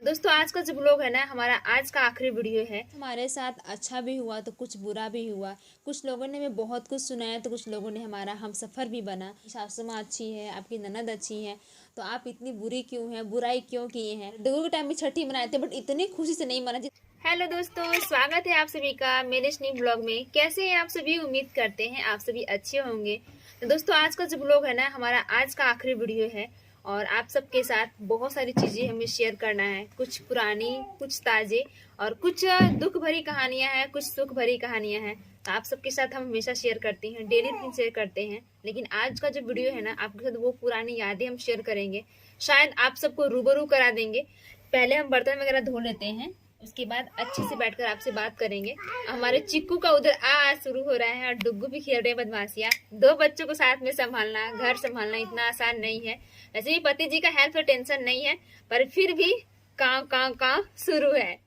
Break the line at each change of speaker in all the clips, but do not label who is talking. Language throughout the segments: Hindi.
दोस्तों आज का जो ब्लॉग है ना हमारा आज का आखिरी वीडियो है। हमारे साथ अच्छा भी हुआ तो कुछ बुरा भी हुआ। कुछ लोगों ने हमें बहुत कुछ सुनाया तो कुछ लोगों ने हमारा हम सफ़र भी बना। सासू माँ अच्छी है, आपकी ननद अच्छी है, तो आप इतनी बुरी क्यों हैं, बुराई क्यों किए हैं। डुगू के टाइम में छठी मनाए थे बट इतनी खुशी से नहीं मना। हेलो दोस्तों, स्वागत है आप सभी का मेरे इस न्यू ब्लॉग में। कैसे हैं आप सभी? उम्मीद करते हैं आप सभी अच्छे होंगे। तो दोस्तों आज का जो ब्लॉग है ना हमारा आज का आखिरी वीडियो है और आप सबके साथ बहुत सारी चीज़ें हमें शेयर करना है। कुछ पुरानी, कुछ ताज़े और कुछ दुख भरी कहानियां हैं, कुछ सुख भरी कहानियां हैं। तो आप सबके साथ हम हमेशा शेयर करते हैं, डेली रूटीन शेयर करते हैं। लेकिन आज का जो वीडियो है ना आपके साथ वो पुरानी यादें हम शेयर करेंगे, शायद आप सबको रूबरू करा देंगे। पहले हम बर्तन वगैरह धो लेते हैं, उसके बाद अच्छे से बैठकर आपसे बात करेंगे। हमारे चिक्कू का उधर आ शुरू हो रहा है और डुग्गू भी खेल रहे हैं बदमाशियाँ। दो बच्चों को साथ में संभालना, घर संभालना इतना आसान नहीं है। वैसे भी पति जी का हेल्थ का टेंशन नहीं है, पर फिर भी काम शुरू है।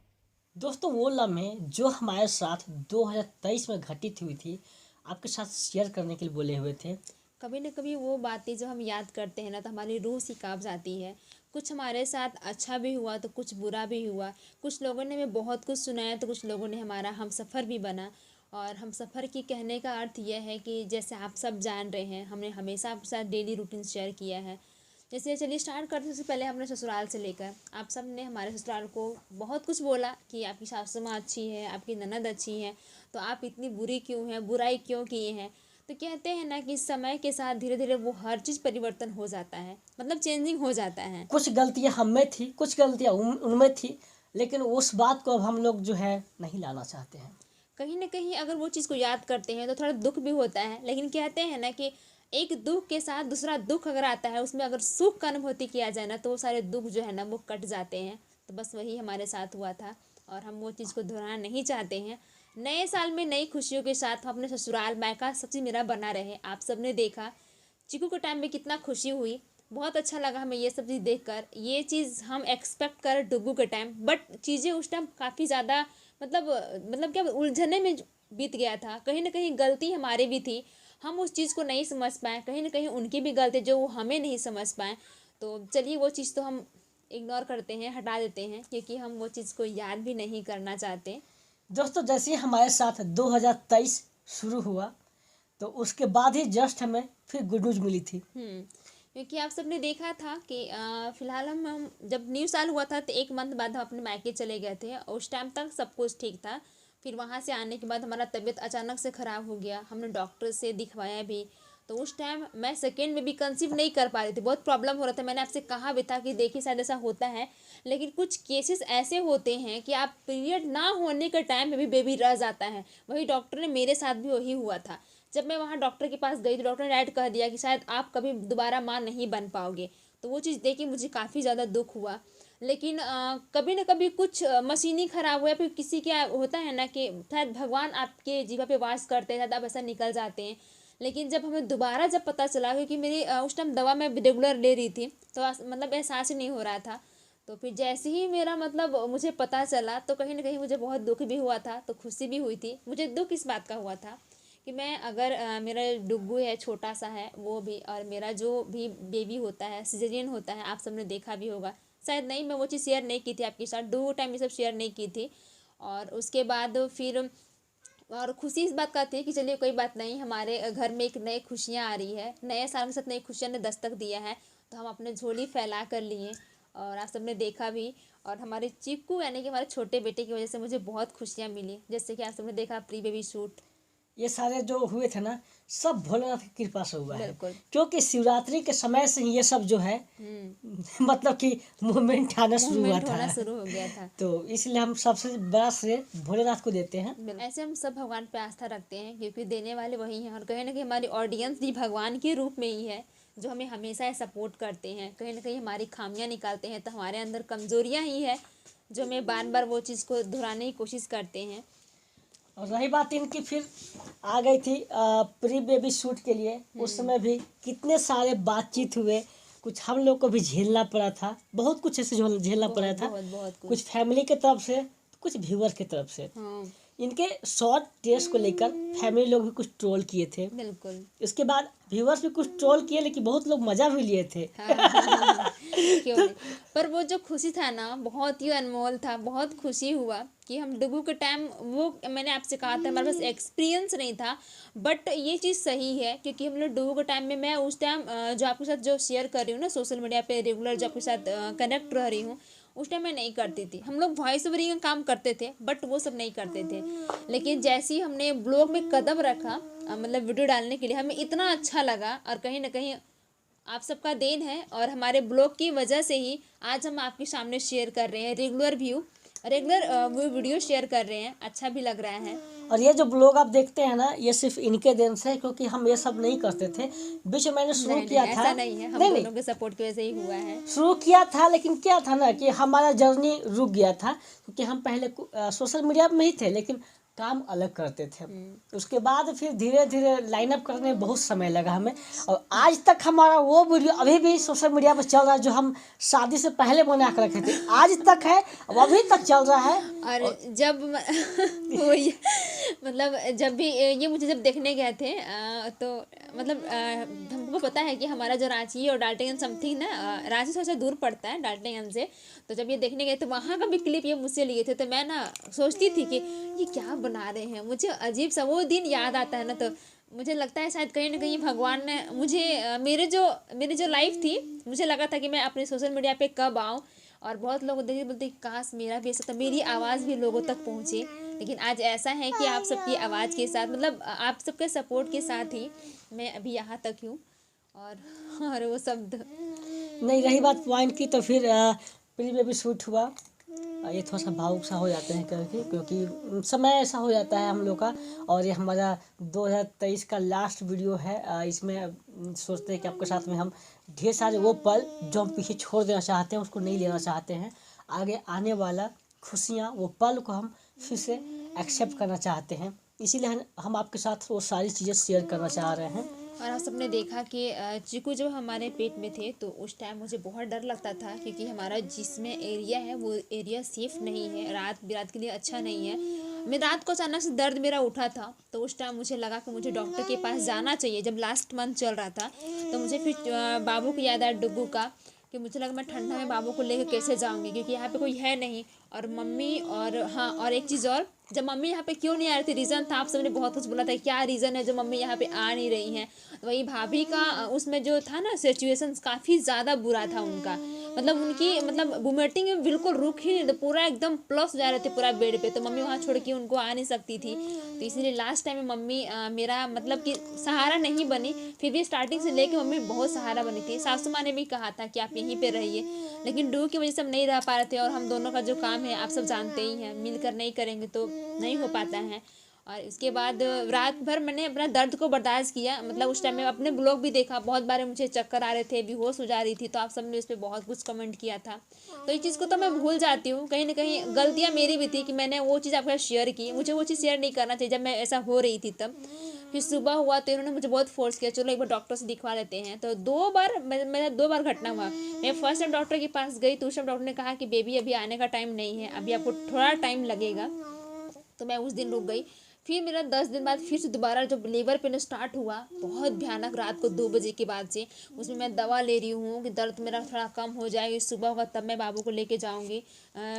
दोस्तों वो लम्हे जो हमारे साथ 2023 में घटित हुई थी आपके साथ शेयर करने के लिए बोले हुए थे।
कभी न कभी वो बातें जब हम याद करते हैं ना तो हमारी रूह सी कांप जाती है। कुछ हमारे साथ अच्छा भी हुआ तो कुछ बुरा भी हुआ। कुछ लोगों ने हमें बहुत कुछ सुनाया तो कुछ लोगों ने हमारा हम सफ़र भी बना। और हम सफ़र की कहने का अर्थ यह है कि जैसे आप सब जान रहे हैं, हमने हमेशा आपके साथ डेली रूटीन शेयर किया है। जैसे चलिए स्टार्ट करते उससे पहले हमने ससुराल से लेकर आप सब ने हमारे ससुराल को बहुत कुछ बोला कि आपकी सासू माँ अच्छी है, आपकी ननद अच्छी है, तो आप इतनी बुरी क्यों हैं, बुराई क्यों किए हैं। तो कहते हैं ना कि समय के साथ धीरे धीरे वो हर चीज़ परिवर्तन हो जाता है, मतलब चेंजिंग हो जाता है।
कुछ गलतियां हम में थी, कुछ गलतियां उनमें थी, लेकिन उस बात को अब हम लोग जो है नहीं लाना चाहते हैं।
कहीं ना कहीं अगर वो चीज़ को याद करते हैं तो थोड़ा दुख भी होता है, लेकिन कहते हैं ना कि एक दुख के साथ दूसरा दुख अगर आता है, उसमें अगर सुख का अनुभूति किया जाए ना तो वो सारे दुख जो है ना वो कट जाते हैं। तो बस वही हमारे साथ हुआ था और हम वो चीज़ को दोहराना नहीं चाहते हैं। नए साल में नई खुशियों के साथ हम अपने ससुराल मायका सब चीज़ मेरा बना रहे। आप सब ने देखा चिकू के टाइम में कितना खुशी हुई, बहुत अच्छा लगा हमें ये सब चीज़ देखकर। ये चीज़ हम एक्सपेक्ट कर डुग्गू के टाइम, बट चीज़ें उस टाइम काफ़ी ज़्यादा मतलब क्या उलझने में बीत गया था। कहीं ना कहीं गलती हमारी भी थी, हम उस चीज़ को नहीं समझ पाए। कहीं ना कहीं उनकी भी गलती जो वो हमें नहीं समझ पाए। तो चलिए वो चीज़ तो हम इग्नोर करते हैं, हटा देते हैं, क्योंकि हम वो चीज़ को याद भी नहीं करना चाहते।
दोस्तों जैसे ही हमारे साथ 2023 शुरू हुआ तो उसके बाद ही जस्ट हमें फिर गुड न्यूज मिली थी।
क्योंकि आप सबने देखा था कि फिलहाल हम जब न्यू साल हुआ था तो एक मंथ बाद हम अपने मायके चले गए थे। उस टाइम तक सब कुछ ठीक था। फिर वहाँ से आने के बाद हमारा तबीयत अचानक से ख़राब हो गया, हमने डॉक्टर से दिखवाया भी। तो उस टाइम मैं सेकेंड में भी कंसीव नहीं कर पा रही थी, बहुत प्रॉब्लम हो रहा था। मैंने आपसे कहा भी था कि देखिए शायद ऐसा होता है, लेकिन कुछ केसेस ऐसे होते हैं कि आप पीरियड ना होने के टाइम में भी बेबी रह जाता है। वही डॉक्टर ने मेरे साथ भी वही हुआ था। जब मैं वहाँ डॉक्टर के पास गई तो डॉक्टर ने डायरेक्ट कह दिया कि शायद आप कभी दोबारा माँ नहीं बन पाओगे। तो वो चीज़ देख के मुझे काफ़ी ज़्यादा दुख हुआ। लेकिन कभी ना कभी कुछ मशीन ही ख़राब हुआ, फिर किसी क्या होता है ना कि शायद भगवान आपके जीवा पे वास करते हैं, शायद आप ऐसा निकल जाते हैं। लेकिन जब हमें दोबारा जब पता चला, क्योंकि मेरी उस टाइम दवा मैं रेगुलर ले रही थी, तो मतलब एहसास ही नहीं हो रहा था। तो फिर जैसे ही मेरा मतलब मुझे पता चला तो कहीं ना कहीं मुझे बहुत दुख भी हुआ था, तो खुशी भी हुई थी। मुझे दुख इस बात का हुआ था कि मैं अगर मेरा डुग्गू है, छोटा सा है वो भी, और मेरा जो भी बेबी होता है सिजेरियन होता है, आप सबने देखा भी होगा शायद। नहीं, मैं वो चीज़ शेयर नहीं की थी आपके साथ, दो टाइम ये सब शेयर नहीं की थी। और उसके बाद फिर और खुशी इस बात का थी कि चलिए कोई बात नहीं, हमारे घर में एक नई खुशियाँ आ रही है, नए साल के साथ नई खुशियाँ ने दस्तक दिया है। तो हम अपने झोली फैला कर लिए और आप सबने देखा भी। और हमारे चिक्कू यानी कि हमारे छोटे बेटे की वजह से मुझे बहुत खुशियाँ मिली, जैसे कि आप सबने देखा प्री बेबी शूट।
ये सारे जो हुए थे ना सब भोलेनाथ की कृपा से हुआ है,
बिल्कुल।
क्योंकि शिवरात्रि के समय से ही ये सब जो है मतलब कि मूवमेंट आना शुरू हुआ
मूवमेंट
था।
होना शुरू हो गया था।
तो इसलिए हम सबसे बड़ा श्रेय भोलेनाथ को देते हैं।
ऐसे हम सब भगवान पे आस्था रखते हैं, क्योंकि देने वाले वही हैं। और कहीं ना कहीं हमारी ऑडियंस भी भगवान के रूप में ही है, जो हमें हमेशा सपोर्ट करते हैं। कहीं ना कहीं हमारी खामियां निकालते हैं, तो हमारे अंदर कमजोरियां ही है जो हमें बार बार वो चीज़ को दोहराने की कोशिश करते हैं।
और रही बात इनकी, फिर आ गई थी प्री बेबी शूट के लिए। उस समय भी कितने सारे बातचीत हुए, कुछ हम लोग को भी झेलना पड़ा था, बहुत कुछ ऐसे झेलना पड़ा था।
बहुत
कुछ फैमिली के तरफ से, कुछ व्यूअर की तरफ से। इनके शॉर्ट टेस्ट को लेकर फैमिली लोग भी कुछ ट्रोल किए थे।
बिल्कुल।
उसके बाद व्यूअर्स भी कुछ ट्रोल किए, लेकिन बहुत लोग मजा भी लिए थे।
क्यों नहीं। पर वो जो खुशी था ना बहुत ही अनमोल था, बहुत खुशी हुआ कि हम डुगू के टाइम, वो मैंने आपसे कहा था हमारे पास एक्सपीरियंस नहीं था, बट ये चीज़ सही है क्योंकि हम लोग डुगू के टाइम में, मैं उस टाइम जो आपके साथ जो शेयर कर रही हूँ ना सोशल मीडिया पे रेगुलर, जो आपके साथ कनेक्ट रह रही हूँ, उस टाइम मैं नहीं करती थी। हम लोग वॉइस ओवरिंग का काम करते थे बट वो सब नहीं करते थे। लेकिन जैसे ही हमने ब्लॉग में कदम रखा, मतलब वीडियो डालने के लिए, हमें इतना अच्छा लगा, और कहीं ना कहीं आप सबका देन है और हमारे ब्लॉग की वजह से ही आज हम आपके सामने शेयर कर रहे हैं रेगुलर वो वीडियो शेयर कर रहे हैं। अच्छा भी लग रहा है।
और ये जो ब्लॉग आप देखते हैं ना, ये सिर्फ इनके देन से है, क्योंकि हम ये सब नहीं करते थे। बीच में मैंने शुरू
नहीं
किया
नहीं,
था।
ऐसा नहीं है, हम
नहीं
दोनों के सपोर्ट की वजह से ही हुआ है।
शुरू किया था, लेकिन क्या था ना कि हमारा जर्नी रुक गया था, क्योंकि हम पहले सोशल मीडिया में ही थे लेकिन काम अलग करते थे। उसके बाद फिर धीरे धीरे लाइन अप करने में बहुत समय लगा हमें, और आज तक हमारा वो वीडियो अभी भी सोशल मीडिया पर चल रहा है जो हम शादी से पहले बना कर रखे थे, आज तक है, वो अभी तक चल रहा है।
और जब वही मतलब जब भी ये मुझे जब देखने गए थे तो मतलब हमको पता है कि हमारा जो रांची और डाल्टनगंज समथिंग ना, रांची से थोड़ा दूर पड़ता है डाल्टनगंज से, तो जब ये देखने गए तो वहाँ का भी क्लिप ये मुझसे लिए थे, तो मैं ना सोचती थी कि ये क्या बना रहे हैं। मुझे अजीब सा वो दिन याद आता है ना, तो मुझे लगता है शायद कहीं ना कहीं भगवान ने मुझे मेरी जो लाइफ थी, मुझे लगा था कि मैं अपने सोशल मीडिया पे कब आऊँ, और बहुत लोग देखते बोलते काश मेरा भी ऐसा था, मेरी आवाज़ भी लोगों तक पहुँचे। लेकिन आज ऐसा है कि आप सबकी आवाज़ के साथ, मतलब आप सबके सपोर्ट के साथ ही मैं अभी यहाँ तक हूँ। और वो शब्द
नहीं, रही बात पॉइंट की, तो फिर प्री बेबी शूट हुआ। ये थोड़ा सा भावुक सा हो जाते हैं करके, क्योंकि समय ऐसा हो जाता है हम लोग का। और ये हमारा 2023 का लास्ट वीडियो है। इसमें सोचते हैं कि आपके साथ में हम ढेर सारे वो पल जो हम पीछे छोड़ देना चाहते हैं, उसको नहीं लेना चाहते हैं। आगे आने वाला खुशियाँ, वो पल को हम फिर से एक्सेप्ट करना चाहते हैं। इसीलिए हम आपके साथ वो सारी चीज़ें शेयर करना चाह रहे हैं।
और आप सबने देखा कि चीकू जब हमारे पेट में थे तो उस टाइम मुझे बहुत डर लगता था, क्योंकि हमारा जिसमें एरिया है वो एरिया सेफ नहीं है, रात बिरात के लिए अच्छा नहीं है। मैं रात को अचानक से दर्द मेरा उठा था, तो उस टाइम मुझे लगा कि मुझे डॉक्टर के पास जाना चाहिए। जब लास्ट मंथ चल रहा था तो मुझे फिर बाबू को याद आया, डुगू का, कि मुझे लगा मैं ठंडा में बाबू को लेकर कैसे जाऊंगी, क्योंकि यहाँ पे कोई है नहीं। और मम्मी, और हाँ, और एक चीज़ और, जब मम्मी यहाँ पे क्यों नहीं आ रही थी, रीज़न था, आप सबने बहुत कुछ बोला था क्या रीज़न है जो मम्मी यहाँ पे आ नहीं रही हैं। वही भाभी का उसमें जो था ना सिचुएशन काफ़ी ज़्यादा बुरा था उनका, मतलब उनकी मतलब वोमिटिंग में बिल्कुल रुक ही नहीं, तो पूरा एकदम प्लस जा रहे थे पूरा बेड पे, तो मम्मी वहाँ छोड़ के उनको आ नहीं सकती थी। तो इसीलिए लास्ट टाइम में मम्मी मेरा मतलब कि सहारा नहीं बनी, फिर भी स्टार्टिंग से लेके मम्मी बहुत सहारा बनी थी। सासू माँ ने भी कहा था कि आप यहीं पे रहिए, लेकिन डू की वजह से हम नहीं रह पा रहे थे, और हम दोनों का जो काम है आप सब जानते ही हैं, मिलकर नहीं करेंगे तो नहीं हो पाता है। और इसके बाद रात भर मैंने अपना दर्द को बर्दाश्त किया, मतलब उस टाइम में अपने ब्लॉग भी देखा, बहुत बार मुझे चक्कर आ रहे थे, बेहोश हो जा रही थी, तो आप सबने उस पर बहुत कुछ कमेंट किया था। तो इस चीज़ को तो मैं भूल जाती हूँ, कहीं ना कहीं गलतियाँ मेरी भी थी कि मैंने वो चीज़ आपके साथ शेयर की, मुझे वो चीज़ शेयर नहीं करना चाहिए जब मैं ऐसा हो रही थी तब। फिर सुबह हुआ तो इन्होंने मुझे बहुत फोर्स किया, चलो एक बार डॉक्टर से दिखवा लेते हैं। तो मेरा 2 बार घटना हुआ। मैं फर्स्ट टाइम डॉक्टर के पास गई तो उस टाइम डॉक्टर ने कहा कि बेबी अभी आने का टाइम नहीं है, अभी आपको थोड़ा टाइम लगेगा। तो मैं उस दिन रुक गई। फिर मेरा 10 दिन बाद फिर से दोबारा जब लेबर पेन स्टार्ट हुआ, बहुत भयानक, रात को 2 बजे के बाद से, उसमें मैं दवा ले रही हूँ कि दर्द मेरा थोड़ा कम हो जाए, सुबह होगा तब मैं बाबू को लेके जाऊँगी,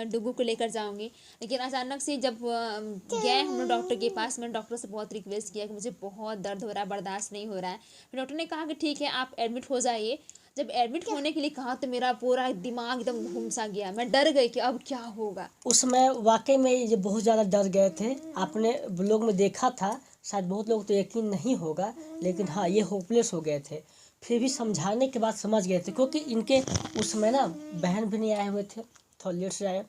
डुगू को लेकर जाऊँगी। लेकिन अचानक से जब गए हम लोग डॉक्टर के पास, मैंने डॉक्टर से बहुत रिक्वेस्ट किया कि मुझे बहुत दर्द हो रहा है, बर्दाश्त नहीं हो रहा है। फिर डॉक्टर ने कहा कि ठीक है आप एडमिट हो जाइए। जब एडमिट होने के लिए कहा तो मेरा पूरा दिमाग एकदम घूम सा गया, मैं डर गई कि अब क्या होगा।
उस समय वाकई में ये बहुत ज़्यादा डर गए थे। आपने ब्लॉग में देखा था, शायद बहुत लोग तो यकीन नहीं होगा, लेकिन हाँ, ये होपलेस हो गए थे। फिर भी समझाने के बाद समझ गए थे, क्योंकि इनके उस समय ना बहन भी नहीं आए हुए थे, थोड़ा लेट से आए।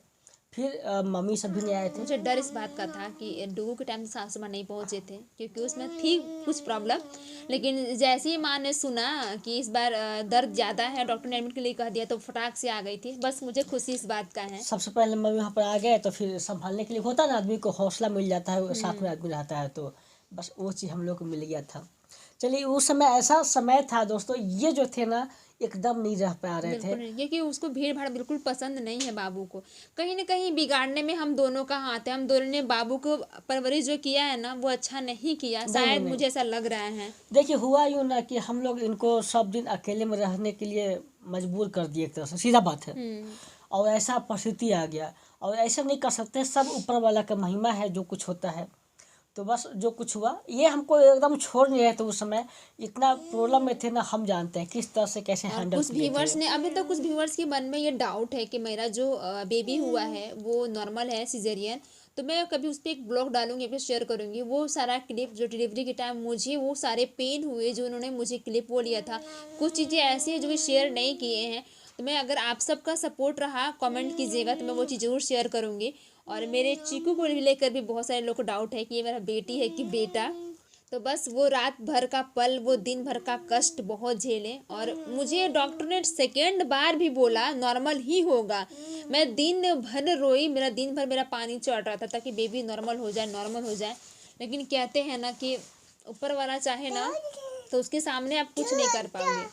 फिर मम्मी सब भी नहीं आए थे।
मुझे डर इस बात का था कि डुगू के टाइम सासू माँ नहीं पहुँचे थे, क्योंकि उसमें थी कुछ प्रॉब्लम। लेकिन जैसे ही माँ ने सुना कि इस बार दर्द ज़्यादा है, डॉक्टर ने एडमिट के लिए कह दिया, तो फटाक से आ गई थी। बस मुझे खुशी इस बात का है।
सबसे पहले मम्मी वहाँ पर आ गए, तो फिर संभालने के लिए होता ना, आदमी को हौसला मिल जाता है, साथ में आदमी रहता है, तो बस वो चीज़ हम लोग को मिल गया था। चलिए, उस समय ऐसा समय था दोस्तों, ये जो थे ना एकदम नहीं रह पा रहे थे।
बिल्कुल नहीं, क्योंकि उसको भीड़ भाड़ बिल्कुल पसंद नहीं है बाबू को। कहीं ना कहीं बिगाड़ने में हम दोनों का हाथ है, हम दोनों ने बाबू को परवरिश जो किया है ना वो अच्छा नहीं किया, शायद
नहीं।
मुझे ऐसा लग रहा है।
देखिए, हुआ यूँ ना कि हम लोग इनको सब दिन अकेले में रहने के लिए मजबूर कर दिए एक तरह से, सीधा बात है।
हम्म।
और ऐसा परिस्थिति आ गया, और ऐसा नहीं कर सकते, सब ऊपर वाला का महिमा है, जो कुछ होता है। तो बस जो कुछ हुआ, ये हमको एकदम छोड़ नहीं रहे थे उस समय, इतना प्रॉब्लम में थे ना, हम जानते हैं किस तरह से कैसे
और
हैंडल
कुछ
किए
व्यूवर्स
थे।
ने, अभी तक कुछ व्यूवर्स के मन में ये डाउट है कि मेरा जो बेबी हुआ है वो नॉर्मल है सिजेरियन, तो मैं कभी उस पर एक ब्लॉग डालूंगी, फिर शेयर करूंगी वो सारा क्लिप जो डिलीवरी के टाइम मुझे वो सारे पेन हुए, जो उन्होंने मुझे क्लिप वो लिया था। कुछ चीज़ें ऐसी हैं जो शेयर नहीं किए हैं, तो मैं, अगर आप सबका सपोर्ट रहा कमेंट कीजिएगा तो मैं वो चीज़ ज़रूर शेयर करूँगी। और मेरे चीकू को लेकर भी बहुत सारे लोग को डाउट है कि ये मेरा बेटी है कि बेटा। तो बस वो रात भर का पल, वो दिन भर का कष्ट बहुत झेले, और मुझे डॉक्टर ने सेकेंड बार भी बोला नॉर्मल ही होगा। मैं दिन भर रोई, मेरा दिन भर मेरा पानी चढ़ रहा था ताकि बेबी नॉर्मल हो जाए, नॉर्मल हो जाए। लेकिन कहते हैं ना कि ऊपर वाला चाहे ना, तो उसके सामने आप कुछ नहीं कर पाओगे।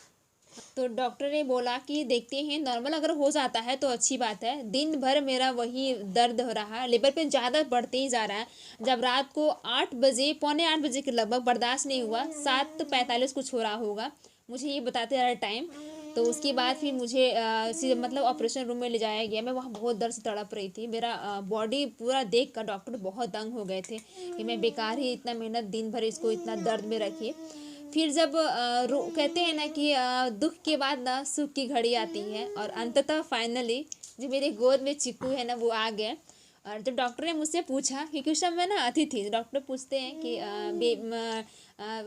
तो डॉक्टर ने बोला कि देखते हैं, नॉर्मल अगर हो जाता है तो अच्छी बात है। दिन भर मेरा वही दर्द हो रहा है, लेबर पेन ज़्यादा बढ़ते ही जा रहा है। जब रात को 8 बजे, पौने 8 बजे के लगभग बर्दाश्त नहीं हुआ, 7:45 कुछ हो रहा होगा, मुझे ये बताते रहा टाइम। तो उसके बाद फिर मुझे मतलब ऑपरेशन रूम में ले जाया गया। मैं वहाँ बहुत दर्द से तड़प रही थी, मेरा बॉडी पूरा देख कर डॉक्टर बहुत दंग हो गए थे कि मैं बेकार ही इतना मेहनत दिन भर इसको इतना दर्द में रखी। फिर जब कहते हैं ना कि दुख के बाद ना सुख की घड़ी आती है, और अंततः फाइनली जो मेरे गोद में चिक्कू है ना वो आ गए। और जब डॉक्टर ने मुझसे पूछा, क्योंकि उस समय मैं ना अतिथि थी, डॉक्टर पूछते हैं कि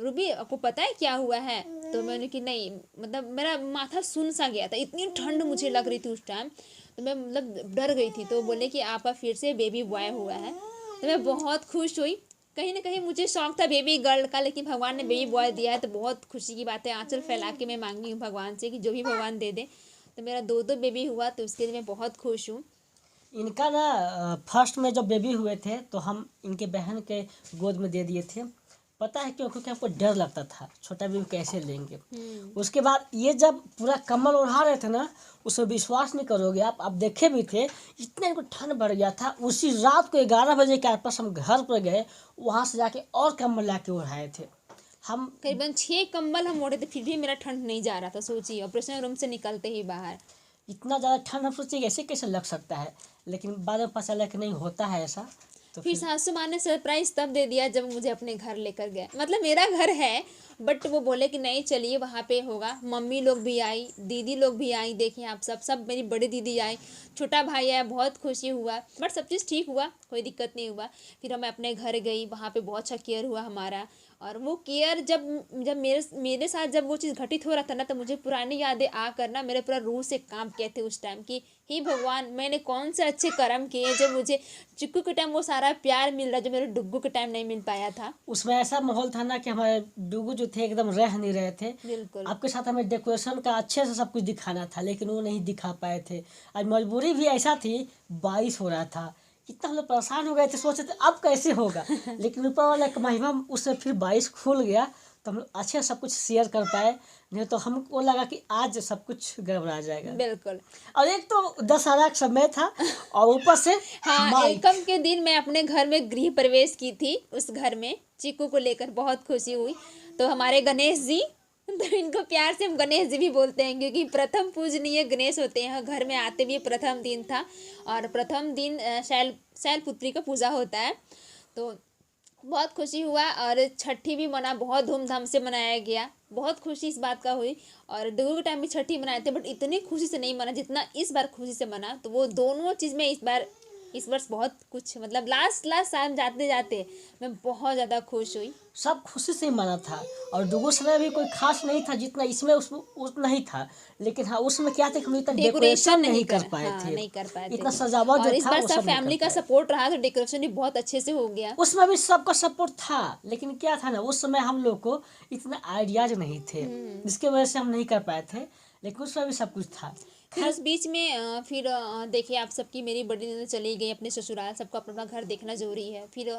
रूबी आपको पता है क्या हुआ है? तो मैंने कि नहीं, मतलब मेरा माथा सुन सा गया था, इतनी ठंड मुझे लग रही थी उस टाइम, तो मैं मतलब डर गई थी। तो बोले कि आपका फिर से बेबी बॉय हुआ है। तो मैं बहुत खुश हुई। कहीं ना कहीं मुझे शौक था बेबी गर्ल का, लेकिन भगवान ने बेबी बॉय दिया है तो बहुत खुशी की बात है। आंचल फैला के मैं मांगी हूँ भगवान से कि जो भी भगवान दे दे। तो मेरा दो बेबी हुआ, तो उसके लिए मैं बहुत खुश हूँ।
इनका ना फर्स्ट में जब बेबी हुए थे तो हम इनके बहन के गोद में दे दिए थे। पता है क्यों? क्योंकि हमको डर लगता था छोटा बेबी कैसे लेंगे। उसके बाद ये जब पूरा कम्बल ओढ़ा रहे थे ना, उसमें विश्वास नहीं करोगे आप देखे भी थे, इतना इनको ठंड बढ़ गया था। उसी रात को 11 बजे के आसपास हम घर पर गए, वहाँ से जाके और कम्बल ला के ओढ़ाए थे हम।
करीबन 6 कंबल हम ओढ़े थे, फिर भी मेरा ठंड नहीं जा रहा था। सोचिए, ऑपरेशन रूम से निकलते ही बाहर।
इतना ज़्यादा ठंड हम सोचे ऐसे कैसे लग सकता है, लेकिन बाद में पता चला कि नहीं होता है ऐसा। तो
फिर सासू माँ ने सरप्राइज तब दे दिया जब मुझे अपने घर लेकर गए। मतलब मेरा घर है, बट वो बोले कि नहीं चलिए वहाँ पे होगा। मम्मी लोग भी आई, दीदी लोग भी आई, देखिए आप सब मेरी बड़ी दीदी आई, छोटा भाई आया, बहुत खुशी हुआ। बट सब चीज़ ठीक हुआ, कोई दिक्कत नहीं हुआ। फिर मैं अपने घर गई, वहाँ पे बहुत अच्छा केयर हुआ हमारा। और वो केयर जब जब मेरे साथ जब वो चीज़ घटित हो रहा था ना, तो मुझे पुरानी यादें आकर ना मेरे पूरा रूह से काम किए थे उस टाइम कि हे भगवान, मैंने कौन से अच्छे कर्म किए जो मुझे चिक्कू के टाइम वो सारा प्यार मिल रहा जो मेरे डुग्गू के टाइम नहीं मिल पाया था।
उसमें ऐसा माहौल था ना कि हमारे डुगू जो थे एकदम रह नहीं रहे थे।
बिल्कुल।
आपके साथ हमें डेकोरेशन का अच्छे से सब कुछ दिखाना था, लेकिन वो नहीं दिखा पाए थे। आज मजबूरी भी ऐसा थी, बारिश हो रहा था, इतना हम लोग परेशान हो गए थे, सोचे थे अब कैसे होगा। लेकिन ऊपर वाला एक महिमा, उससे फिर बारिश खुल गया तो हम लोग अच्छे से सब कुछ शेयर कर पाए। नहीं तो हमको लगा कि आज सब कुछ गड़बड़ा जाएगा।
बिल्कुल।
और एक तो दशहरा का समय था, और ऊपर से
हाँ,
माइक।
एकम के दिन मैं अपने घर में गृह प्रवेश की थी। उस घर में चीकू को लेकर बहुत खुशी हुई। तो हमारे गणेश जी, तो इनको प्यार से हम गणेश जी भी बोलते हैं, क्योंकि प्रथम पूजनीय गणेश होते हैं। घर में आते भी प्रथम दिन था, और प्रथम दिन शैलपुत्री का पूजा होता है। तो बहुत खुशी हुआ, और छठी भी मना, बहुत धूमधाम से मनाया गया। बहुत खुशी इस बात का हुई। और डुगू के टाइम भी छठी मनाए थे, बट इतनी खुशी से नहीं मना जितना इस बार खुशी से मना। तो वो दोनों चीज़ में इस वर्ष बहुत कुछ, मतलब लास्ट साल जाते जाते मैं बहुत ज़्यादा खुश हुई।
सब खुशी से ही माना था। और डुगू समय भी कोई खास नहीं था जितना इसमें उतना ही था। लेकिन हाँ, उसमें क्या था कि हम इतना डेकोरेशन नहीं कर पाए
हाँ,
थे,
नहीं कर पाए थे।
इतना सजावट
और
जो
इस
था
बार
वो
सब
सब नहीं
फैमिली
कर
का
पाए।
सपोर्ट रहा तो डेकोरेशन भी बहुत अच्छे से हो गया।
उसमें भी सबका सपोर्ट था, लेकिन क्या था ना, उस समय हम लोग को इतना आइडियाज नहीं थे, जिसके वजह से हम नहीं कर पाए थे। लेकिन उसमें भी सब कुछ था।
फिर उस बीच में फिर देखिए आप सबकी, मेरी बड़ी ननद चली गई अपने ससुराल। सबको अपना अपना घर देखना जरूरी है। फिर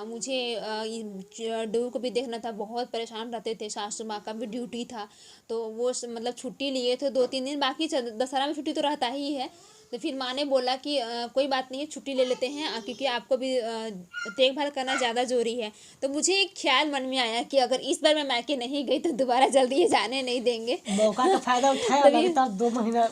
मुझे डू को भी देखना था। बहुत परेशान रहते थे, सासू माँ का भी ड्यूटी था। तो वो मतलब छुट्टी लिए थे 2-3 दिन, बाकी दशहरा में छुट्टी तो रहता ही है। तो फिर माँ ने बोला कि कोई बात नहीं है, छुट्टी ले लेते हैं, क्योंकि आपको भी देखभाल करना ज़्यादा ज़रूरी है। तो मुझे एक ख्याल मन में आया कि अगर इस बार मैं मायके नहीं गई तो दोबारा जल्दी ये जाने नहीं देंगे।
मौका का फायदा उठाया,
तभी
लगातार 2 महीना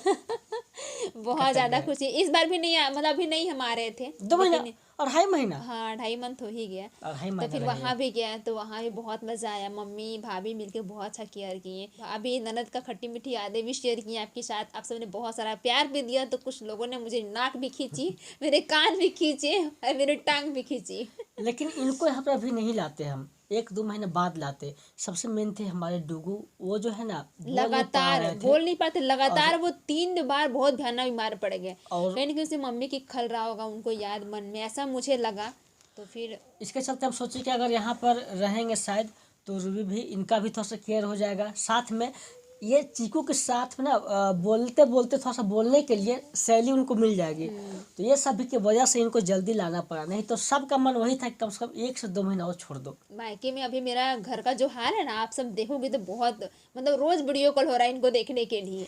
बहुत ज़्यादा
गए।
खुशी। इस बार भी नहीं मतलब अभी नहीं हम आ रहे थे,
2 महीना,
लेकिन
2.5 महीना,
हाँ 2.5 मंथ हो ही गया।
2.5 महीना
तो फिर
रहे
वहाँ भी गया तो वहाँ भी बहुत मज़ा आया। मम्मी भाभी मिलके बहुत अच्छा केयर किए। अभी ननद का खट्टी मीठी यादें भी शेयर की आपके साथ। आप सबने बहुत सारा प्यार भी दिया। तो कुछ लोगों ने मुझे नाक भी खींची, मेरे कान भी खींचे और मेरे टांग भी खींची।
लेकिन इनको यहाँ पे अभी नहीं लाते हम, 1-2 महीने बाद लाते। सबसे मेन थे हमारे डुगू, वो जो है ना बोल नहीं पा
लगातार
रहे थे।
बोल नहीं पाते, लगातार वो 3 बार बहुत भयानक बीमार पड़ गए।
और
कहीं ना कहीं से मम्मी की खल रहा होगा उनको याद मन में, ऐसा मुझे लगा। तो फिर
इसके चलते हम सोचे कि अगर यहाँ पर रहेंगे शायद तो रूबी भी, इनका भी थोड़ा सा केयर हो जाएगा। साथ में ये चीकू के साथ में ना बोलते बोलते थोड़ा सा बोलने के लिए शैली उनको मिल जाएगी। तो ये सभी की वजह से इनको जल्दी लाना पड़ा, नहीं तो सबका मन वही था कि कम से कम 1 से 2 महीना और छोड़ दो।
मायके में अभी मेरा घर का जो हाल है ना, आप सब देखोगे तो बहुत, मतलब रोज वीडियो कॉल हो रहा है इनको देखने के लिए।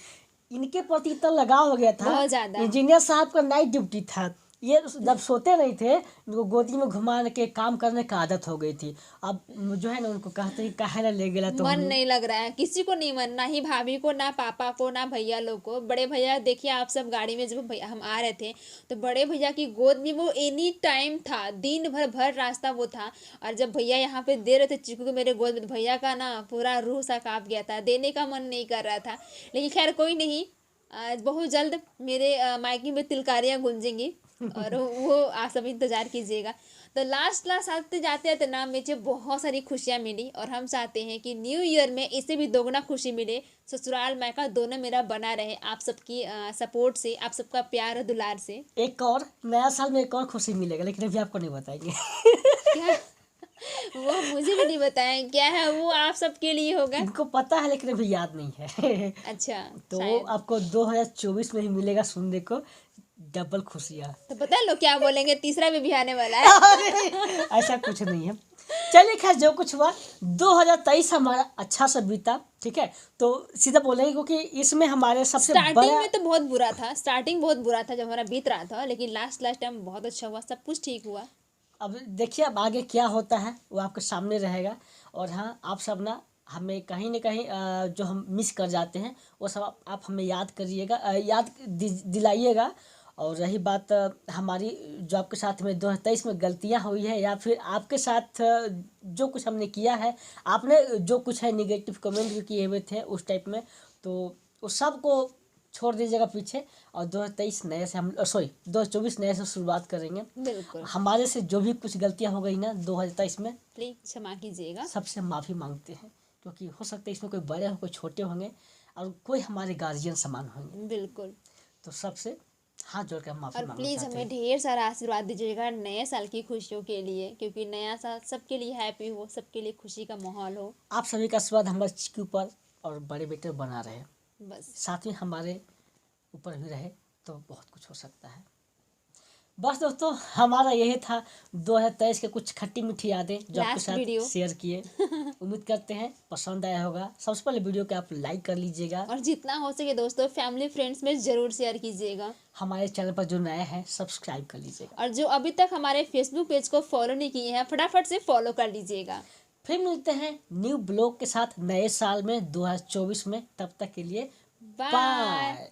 इनके प्रति इतना लगाव हो गया था।
बहुत ज्यादा।
इंजीनियर साहब का नाइट ड्यूटी था, ये जब सोते नहीं थे इनको गोदी में घुमा के काम करने का आदत हो गई थी। अब जो है ना उनको कहते कि काहे ना ले गेला, तो
मन नहीं लग रहा है, किसी को नहीं मन, ना ही भाभी को, ना पापा को, ना भैया लोग को। बड़े भैया देखिए, आप सब गाड़ी में जब भैया हम आ रहे थे तो बड़े भैया की गोद में वो एनी टाइम था, दिन भर भर रास्ता वो था। और जब भैया यहाँ पे दे रहे थे चीकू को मेरे गोद में, तो भैया का ना पूरा रूह सा कांप गया था, देने का मन नहीं कर रहा था। लेकिन खैर कोई नहीं, आज बहुत जल्द मेरे मायके में तिलकारियाँ गूंजेंगी और वो आप सब इंतजार कीजिएगा। तो लास्ट आते जाते जाते ना मुझे बहुत सारी खुशियाँ मिली, और हम चाहते हैं कि न्यू ईयर में इससे भी दोगुना खुशी मिले। ससुराल मायका दोनों मेरा बना रहे आप सबकी सपोर्ट से, आप सबका प्यार और दुलार से।
एक और नया साल में एक और खुशी मिलेगा, लेकिन अभी आपको नहीं बताएंगे।
क्या? वो मुझे भी नहीं बताएं क्या है वो, आप सबके लिए होगा।
इनको पता है लेकिन अभी याद नहीं है।
अच्छा,
तो
शायद।
आपको 2024 में ही मिलेगा सुनने को डबल खुशियाँ।
तो पता है लोग क्या बोलेंगे, तीसरा भी आने वाला है।
ऐसा कुछ नहीं है। चलिए खैर, जो कुछ हुआ 2023 हमारा अच्छा सा बीता, ठीक है। तो सीधा बोलेंगे क्योंकि इसमें हमारे सबसे
स्टार्टिंग
बड़ा,
में तो बहुत बुरा था, स्टार्टिंग बहुत बुरा था जब हमारा बीत रहा था, लेकिन लास्ट टाइम बहुत अच्छा हुआ, सब कुछ ठीक हुआ।
अब देखिए अब आगे क्या होता है वो आपके सामने रहेगा। और हाँ, आप सब ना हमें कहीं ना कहीं जो हम मिस कर जाते हैं वो सब आप हमें याद करिएगा, याद दिलाइएगा। और रही बात हमारी जो आपके साथ में 2023 में गलतियां हुई है, या फिर आपके साथ जो कुछ हमने किया है, आपने जो कुछ है निगेटिव कमेंट भी किए हुए थे उस टाइप में, तो उस सब को छोड़ दीजिएगा पीछे। और 2023 नए से हम 2024 नए से शुरुआत करेंगे।
बिल्कुल,
हमारे से जो भी कुछ गलतियां हो गई ना 2023 में,
प्लीज क्षमा कीजिएगा।
सबसे माफ़ी मांगते हैं, क्योंकि हो सकता है इसमें कोई बड़े हो कोई छोटे होंगे और कोई हमारे गार्जियन समान होंगे।
बिल्कुल,
तो सबसे हाथ जोड़ के हम माफ़ी
और
मांगना
प्लीज़
चाहते
हमें
हैं।
ढेर सारा आशीर्वाद दीजिएगा नए साल की खुशियों के लिए, क्योंकि नया साल सबके लिए हैप्पी हो, सबके लिए खुशी का माहौल हो।
आप सभी का आशीर्वाद हमारे चिक्की पर और बड़े बेटे पर बना रहे,
बस
साथ में हमारे ऊपर भी रहे, तो बहुत कुछ हो सकता है। बस दोस्तों, हमारा यही था 2023 के कुछ खट्टी मीठी यादें जो आपके
लास्ट
साथ
वीडियो।
शेयर किए। उम्मीद करते हैं पसंद आया होगा। सबसे पहले वीडियो को आप लाइक कर लीजिएगा,
और जितना हो सके दोस्तों फैमिली फ्रेंड्स में ज़रूर शेयर कीजिएगा।
हमारे चैनल पर जो नए हैं सब्सक्राइब कर लीजिएगा,
और जो अभी तक हमारे फेसबुक पेज को फॉलो नहीं किए हैं फटाफट से फॉलो कर लीजिएगा।
फिर मिलते हैं न्यू ब्लॉग के साथ नए साल में 2024 में। तब तक के लिए
बाय।
बाय।